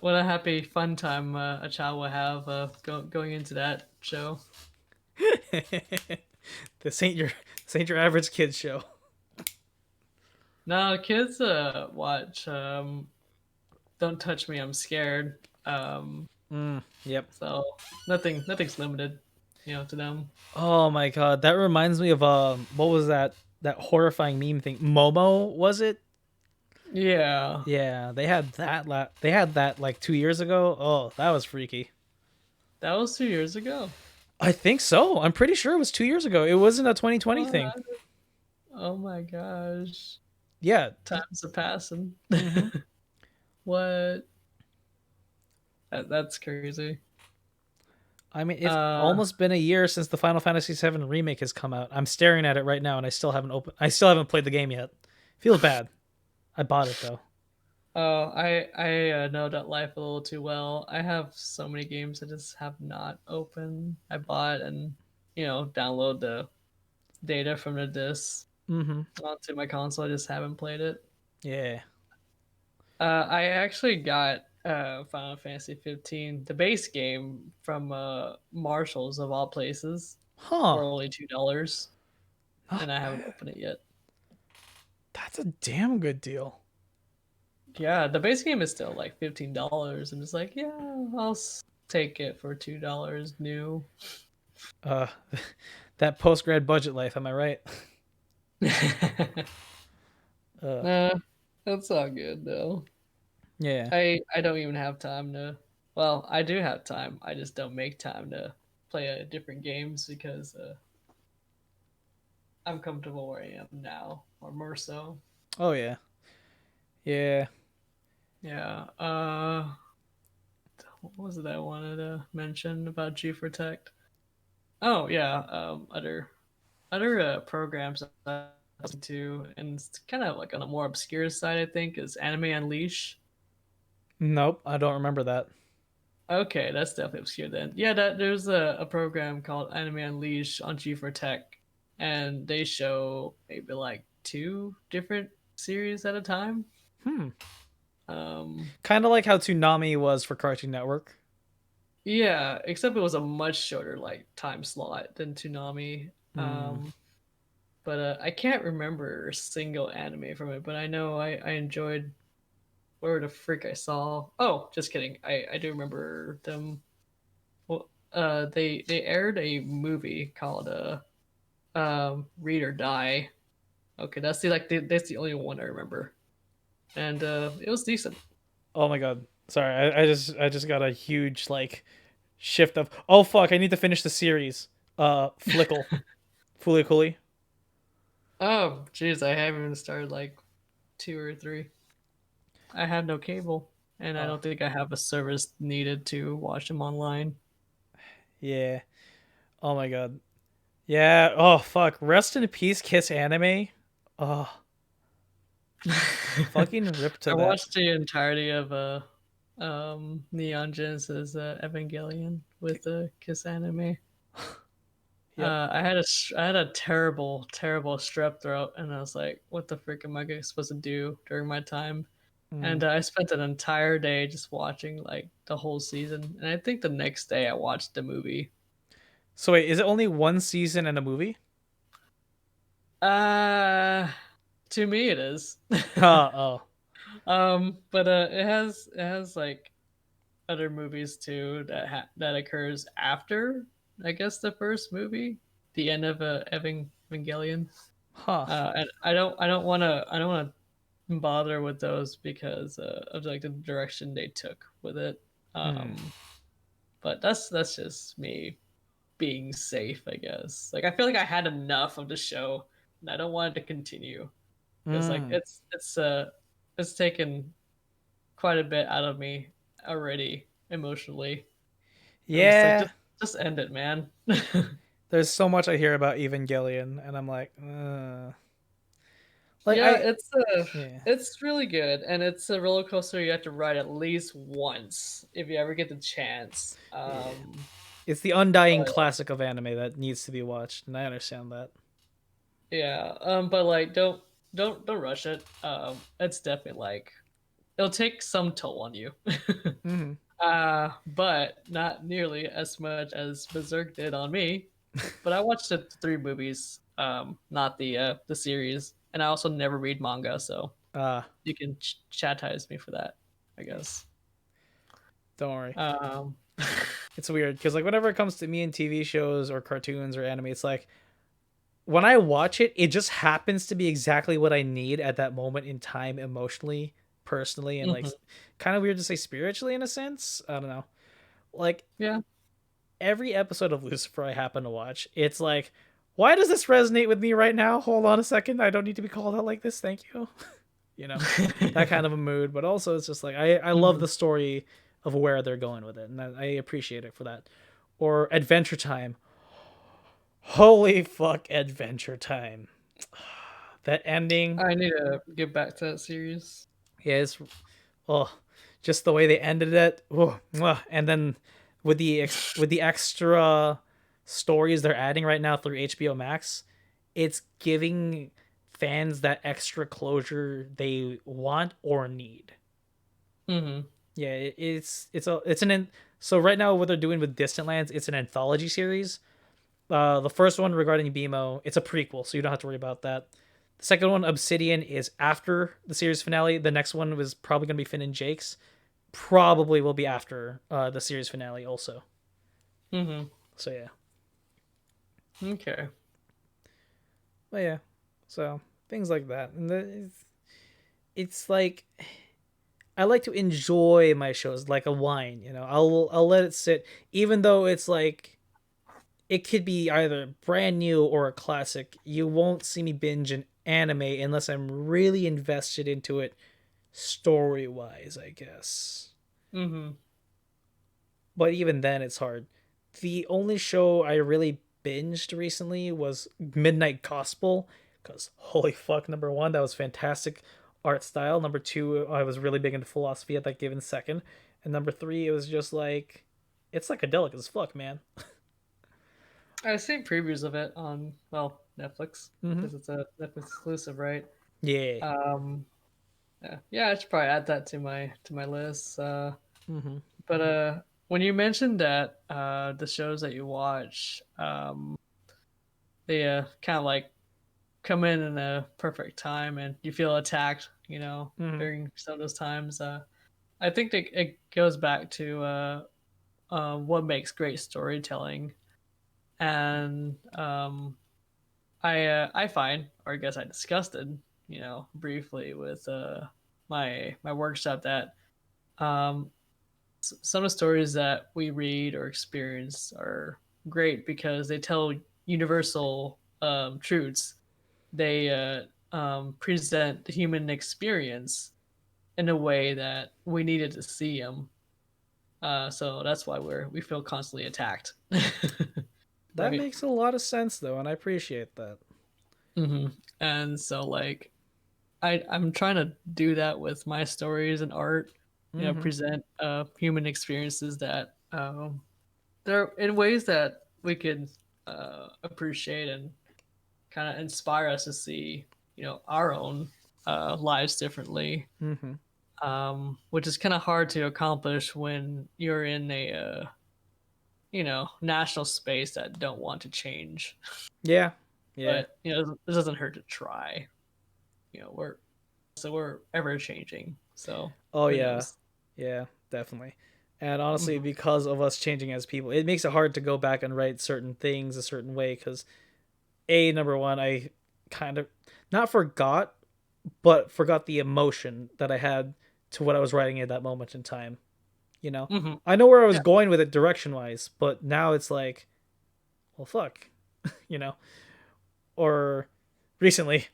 a happy fun time a child will have going into that show. this ain't your this ain't your average kids show. Now, kids watch Don't Touch Me, I'm Scared. Yep. So nothing's limited, to them. Oh my god, that reminds me of what was that horrifying meme thing? Momo was it? Yeah, Yeah, they had that like 2 years ago. Oh, that was freaky. that was 2 years ago. I think so. I'm pretty sure it was 2 years ago. It wasn't a 2020 thing. What? Oh my gosh, Yeah. time's a passing. Hmm. What? That's crazy. I mean, it's Uh, almost been a year since the Final Fantasy VII remake has come out. I'm staring at it right now, and I still haven't played the game yet. Feels bad. I bought it though. oh, I know that life a little too well. I have so many games I just have not opened. I bought and download the data from the disc Hmm. onto my console. I just haven't played it. Yeah. I actually got Final Fantasy 15, the base game from Marshalls of all places, Huh. for only $2, Not and I haven't bad. opened it yet. That's a damn good deal. Yeah, the base game is still like $15. I'm just like, yeah, take it for $2 new. Uh, that post grad budget life. Am I right? Uh, Nah, that's all good though. yeah. I don't even have time to. Well, I do have time. I just don't make time to play different games because I'm comfortable where I am now, or more so. Oh yeah. Yeah. Yeah. What was it I wanted to mention about G for Tech? Oh yeah. Other programs I listen to, and it's kind of like on a more obscure side, I think, is Anime Unleash. Nope. I don't remember that. Okay, that's definitely obscure then. Yeah, there's a program called Anime Unleash on G4 Tech, and they show maybe like two different series at a time. Hmm. Um, Kind of like how Toonami was for Cartoon Network. yeah, except it was a much shorter like time slot than Toonami. Hmm. But I can't remember a single anime from it, but I know I enjoyed where the freak I saw. Oh, just kidding. I do remember them. Well, they aired a movie called Read or Die. Okay, that's the only one I remember, and it was decent. Oh my god. Sorry. I just got a huge like shift of. Oh fuck. I need to finish the series. Flickle. Fooly Cooly. Oh, jeez, I haven't even started like two or three. I have no cable, and I Oh don't think I have a service needed to watch them online. yeah. Oh my god. Yeah. Oh fuck. Rest in peace, Kiss Anime. Oh, fucking rip to I that. watched the entirety of Neon Genesis Evangelion with the Kiss anime. Yep. I had a terrible strep throat, and I was like, "What the frick am I supposed to do during my time?" Mm. And I spent an entire day just watching like the whole season, and I think the next day I watched the movie. So wait, is it only one season and a movie? Uh, to me it is. Oh. But it has like other movies too that occurs after, I guess, the first movie, the end of Evangelion. Huh. And I don't want to bother with those because of like the direction they took with it. Hmm. But that's just me being safe, I guess. Like I feel like I had enough of the show, and I don't want it to continue because like Mm. it's taken quite a bit out of me already emotionally. I'm just like Yeah. just end it, man. There's so much I hear about Evangelion, and I'm like, like Yeah, I, yeah, it's really good, and it's a roller coaster you have to ride at least once if you ever get the chance. yeah. It's the undying But classic of anime that needs to be watched, and I understand that. yeah, but like don't rush it. It's definitely like it'll take some toll on you. Hmm. But not nearly as much as Berserk did on me. But I watched the three movies, not the series, and I also never read manga, so Uh, you can chastise me for that, I guess. don't worry. Um, It's weird because like whenever it comes to me and TV shows or cartoons or anime, it's like when I watch it, it just happens to be exactly what I need at that moment in time, emotionally, personally, and like mhm. kind of weird to say spiritually in a sense. I don't know. Like Yeah. every episode of Lucifer I happen to watch, it's like, why does this resonate with me right now? Hold on a second. I don't need to be called out like this. Thank you. You know, that kind of a mood. But also, it's just like, I love Mhm. the story of where they're going with it. And I appreciate it for that. Or Adventure Time. Holy fuck, Adventure Time. That ending. I need to get back to that series. Yeah, it's, oh, just the way they ended it. Oh, mwah. And then with the extra stories they're adding right now through HBO Max, it's giving fans that extra closure they want or need. Hmm. Yeah, it's so right now what they're doing with Distant Lands, it's an anthology series. The first one regarding BMO, it's a prequel, so you don't have to worry about that. The second one, Obsidian, is after the series finale. The next one was probably going to be Finn and Jake's. Probably will be after the series finale also. Mm-hmm. So yeah. Okay. But yeah. So things like that. And it's like I like to enjoy my shows like a wine, you know. I'll let it sit even though it's like it could be either brand new or a classic. You won't see me binge an anime unless I'm really invested into it story wise, I guess. Mm-hmm. But even then, it's hard. The only show I really binged recently was Midnight Gospel, because holy fuck, number one, that was fantastic art style. Number two, I was really big into philosophy at that given second. And number three, it was just like, it's psychedelic as fuck, man. I've seen previews of it on, well, Netflix, Mm-hmm. because it's a Netflix exclusive, right? Yeah. Um, yeah, I should probably add that to my list. Mm-hmm. But when you mentioned that the shows that you watch, they kind of like come in a perfect time, and you feel attacked, Mm-hmm. during some of those times. I think it goes back to what makes great storytelling, and I find, or I guess I discussed it, briefly with my workshop that um, some of the stories that we read or experience are great because they tell universal truths. They present the human experience in a way that we needed to see them. So that's why we feel constantly attacked, That right? makes a lot of sense, though, and I appreciate that. hmm And so like I'm trying to do that with my stories and art. Mm-hmm. Present human experiences that they're in ways that we could appreciate and kind of inspire us to see, our own lives differently. Mm-hmm. Which is kind of hard to accomplish when you're in a national space that don't want to change. Yeah. Yeah. But this doesn't hurt to try. We're ever changing. So Oh who yeah, knows? yeah, definitely. And honestly, hmm because of us changing as people, it makes it hard to go back and write certain things a certain way. Because a number one, I kind of not forgot, but forgot the emotion that I had to what I was writing at that moment in time. You know, hmm I know where I was Yeah. going with it direction wise, but now it's like, well, fuck, you know. Or recently,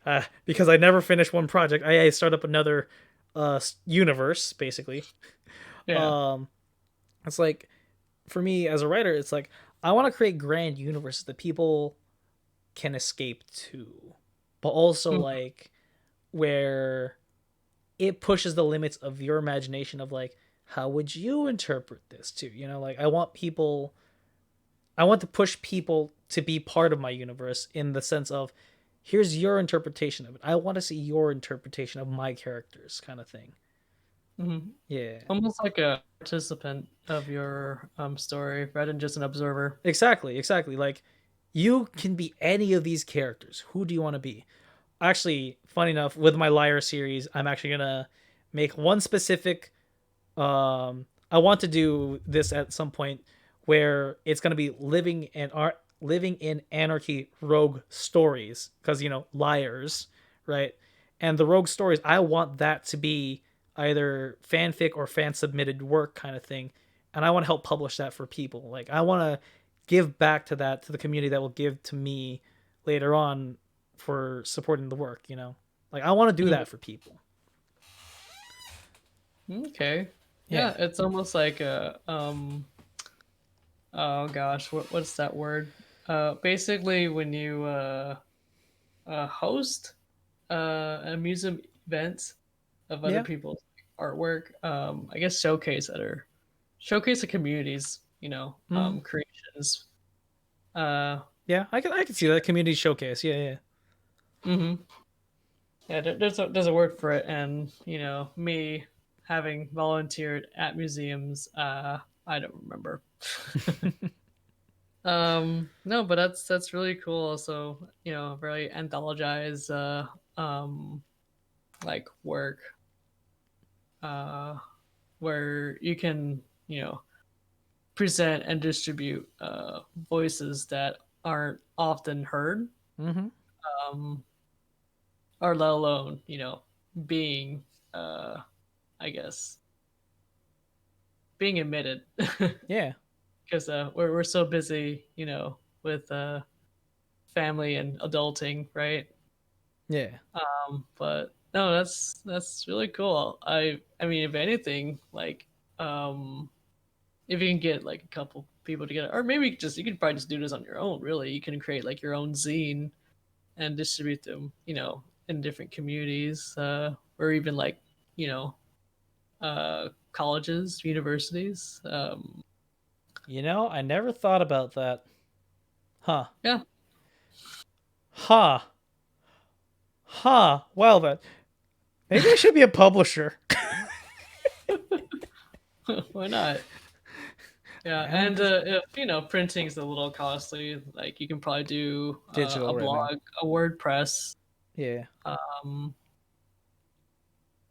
because I never finished one project, I start up another universe basically. Yeah. Um, it's like for me as a writer, it's like I want to create grand universes that people can escape to, but also Mhm. like where it pushes the limits of your imagination of like how would you interpret this too? You know, like I want to push people to be part of my universe in the sense of here's your interpretation of it. I want to see your interpretation of my characters kind of thing. Mhm. Yeah. Almost like a participant of your story rather than just an observer. Exactly, exactly. Like you can be any of these characters. Who do you want to be? Actually, funny enough, with my Liar series, I'm actually gonna make one specific. I want to do this at some point where it's gonna be living in anarchy rogue stories because liars, right? And the rogue stories, I want that to be either fanfic or fan submitted work kind of thing, and I want to help publish that for people. Like I want to give back to that to the community that will give to me later on for supporting the work. Like I want to do Mhm. that for people. Okay. Yeah. Yeah, it's almost like a oh gosh, what's that word? Basically when you host amusement events of other Yeah. people's artwork, I guess showcase the communities, Mm-hmm. creations. Uh, Yeah, I can see that community showcase. Yeah, yeah. mhm. Yeah, there's a word for it, and me having volunteered at museums, I don't remember. No, but that's really cool. Also, very anthologized like work, uh, where you can, present and distribute voices that aren't often heard, Mm-hmm. um, or let alone, being, uh, I guess, being admitted. Yeah. Because we're so busy, with family and adulting, right? Yeah. But no, that's really cool. I mean, if anything, like, um, if you can get like a couple people together, or maybe you could probably just do this on your own. Really, you can create like your own zine and distribute them, in different communities, or even like, colleges, universities. I never thought about that. Huh. Yeah, Huh. Huh. Well then, maybe I should be a publisher. why not? Yeah, and And if printing's a little costly, like you can probably do a digital right now. blog, a WordPress. Yeah. I'm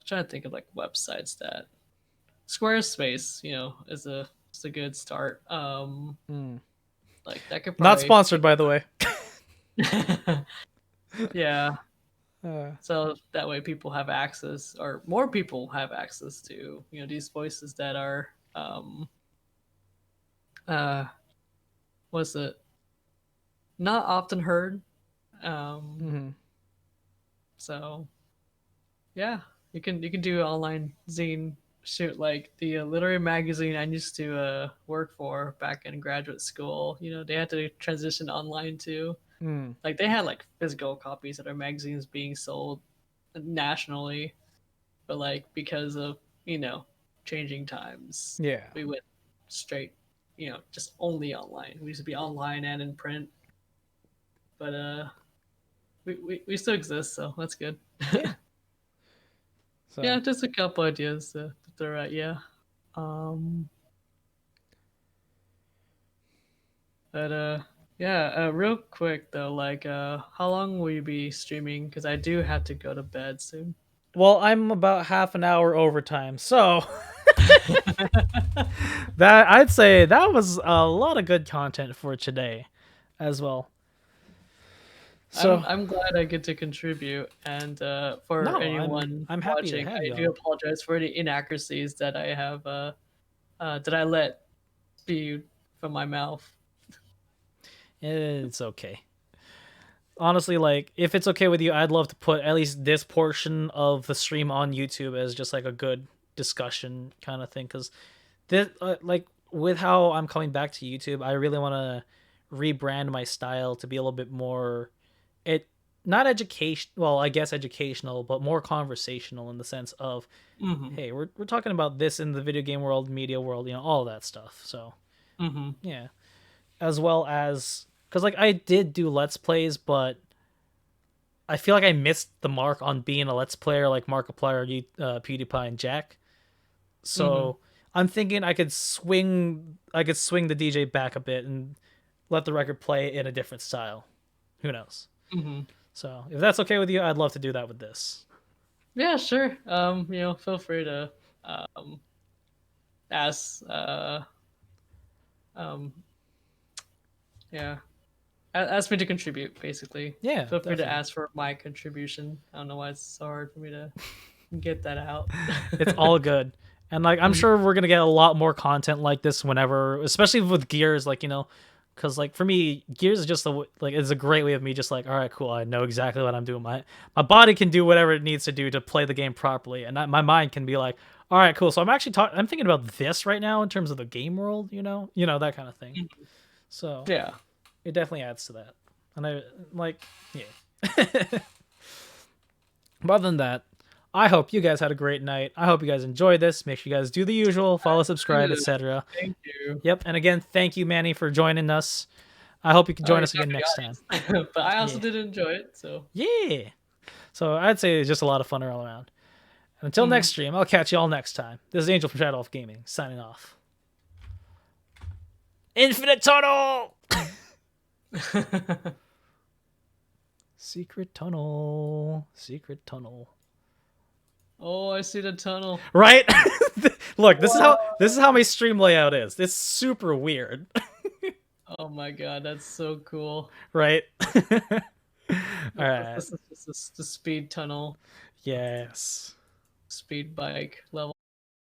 trying to think of like websites that Squarespace, is a good start. Mm. Like that could Not probably, sponsored, by the way. yeah. Uh, So that way people have access, or more people have access to, these voices that are, uh, what's it? Not often heard. Um, mm-hmm. so yeah, you can do online zine. Shoot, like the literary magazine I used to work for back in graduate school. They had to transition online too. Mm. Like they had like physical copies of their magazines being sold nationally, but like because of changing times, Yeah. we went straight, just only online. We used to be online and in print, but we still exist, so that's good. Yeah. Yeah, So, just a couple ideas to throw at you. Um, but yeah, real quick though, like, how long will you be streaming? Because I do have to go to bed soon. well, I'm about half an hour overtime, so that I'd say that was a lot of good content for today, as well. I'm So, I'm glad I get to contribute, and for no, I'm anyone I'm happy to watching, have I you do on. apologize for any inaccuracies that I have that I let spewed from my mouth. It's okay. Honestly, like if it's okay with you, I'd love to put at least this portion of the stream on YouTube as just like a good discussion kind of thing, because this like with how I'm coming back to YouTube, I really want to rebrand my style to be a little bit more it not education, well, I guess educational, but more conversational in the sense of, Mm-hmm. hey, we're talking about this in the video game world, media world, all that stuff. So Mm-hmm. yeah, as well as because like I did do let's plays, but I feel like I missed the mark on being a let's player like Markiplier, PewDiePie, and Jack. Mm-hmm. So I'm thinking I could swing the DJ back a bit and let the record play in a different style. Who knows? Mm-hmm. So if that's okay with you, I'd love to do that with this. Yeah, sure. Feel free to um ask um yeah. Ask me to contribute, basically. Yeah, Feel free to definitely. ask for my contribution. I don't know why it's so hard for me to get that out. It's all good. And like I'm Mhm. sure we're gonna get a lot more content like this whenever, especially with Gears, like because like for me, Gears is just like it's a great way of me just like, all right, cool, I know exactly what I'm doing. My body can do whatever it needs to do to play the game properly, and my mind can be like, all right, cool. So I'm thinking about this right now in terms of the game world, that kind of thing. So Yeah. it definitely adds to that, and I like, yeah. But other than that, I hope you guys had a great night. I hope you guys enjoyed this. Make sure you guys do the usual, follow, subscribe, Good. etc. Thank you. Yep. And again, thank you, Manny, for joining us. I hope you can Oh, join you're us not again for next time. the audience. But I also Yeah. did enjoy it, so Yeah. So I'd say it's just a lot of fun all around. And until mhm. next stream, I'll catch you all next time. This is Angel from Shadow of Gaming, signing off. Infinite Tunnel! Secret tunnel. Secret tunnel. Oh, I see the tunnel. Right? Look, this is how my stream layout is. It's super weird. Oh my god, that's so cool. Right? All right. This is just the speed tunnel. Yes. Speed bike level.